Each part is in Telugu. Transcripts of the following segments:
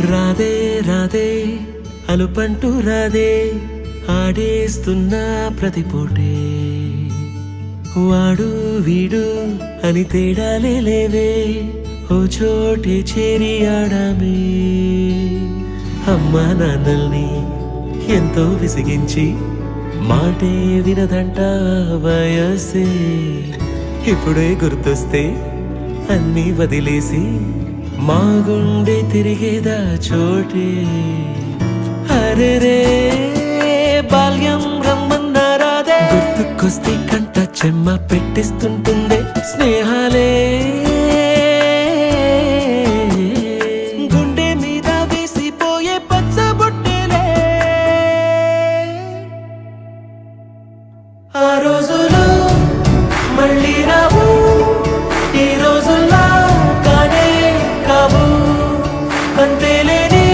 రాదే రాదే అలుపంటూ రాదే ఆడేస్తున్నా ప్రతి పూటే వాడు వీడు అని తేడాలే లేవే ఓ చోటే చేరి ఆడామే అమ్మా నాన్నల్ని ఎంతో విసిగించి మాటే వినదంట వయసే ఇప్పుడే గుర్తొస్తే అన్నీ వదిలేసి మా గుండె తిరిగేదా చోటే అరే రే బాల్యం రమ్మన్నారాదే గుర్తుకొస్తే కంట చెమ్మ పెట్టిస్తుంటుందే స్నేహాలే గుండె మీద వేసిపోయే పచ్చబొట్టేలే ఆ రోజులు మళ్ళీ రావు ఈ రోజుల్లా కానే కావు అంతేలేని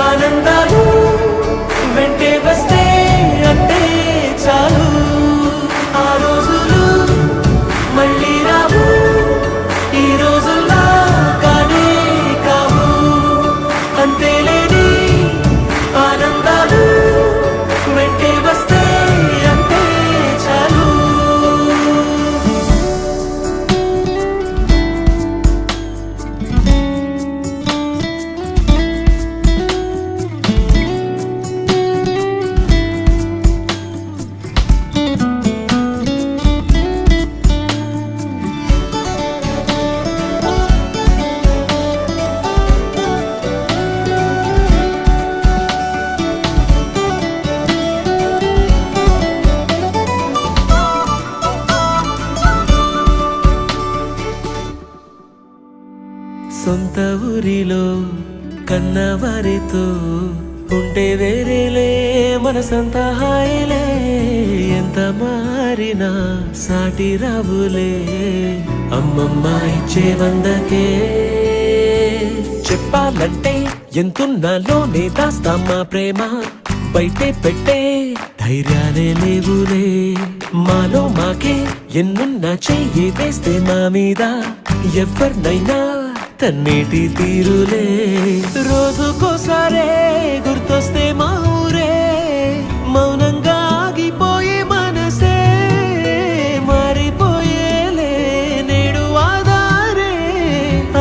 ఆనందాలు వెంటే వస్తే అంటే చాలు ఆ రోజులు మళ్ళీ రావు ఈ రోజుల్లా కానే కావు అంతేలేని ఆనందాలు వెంటే వస్తే అంటే చాలు సొంత ఊరిలో కన్నవారితో ఉంటే వేరేలే మనసంతా హాయిలే ఎంత మారినా సాటి రావులే అమ్మమ్మ ఇచ్చే వందకే చెప్పాలంటే ఎంతున్నాలోనే దాస్తామా ప్రేమ బయటే పెట్టే ధైర్యాలే లేవులే మాలో మాకే ఎన్నున్నా చెయ్యి వేస్తే మా మీద ఎవరినైనా తన్నేటి తీరులే రోజుకోసారే గుర్తొస్తే మా ఊరే మౌనంగా ఆగిపోయే మనసే మారిపోయేలే నేడు ఆధారే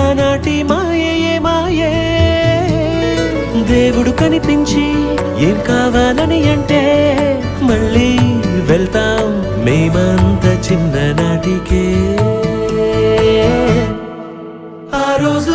ఆనాటి మాయే మాయే దేవుడు కనిపించి ఏం కావాలని అంటే మళ్ళీ వెళ్తాం మేమంత చిన్ననాటికే ఆ రోజు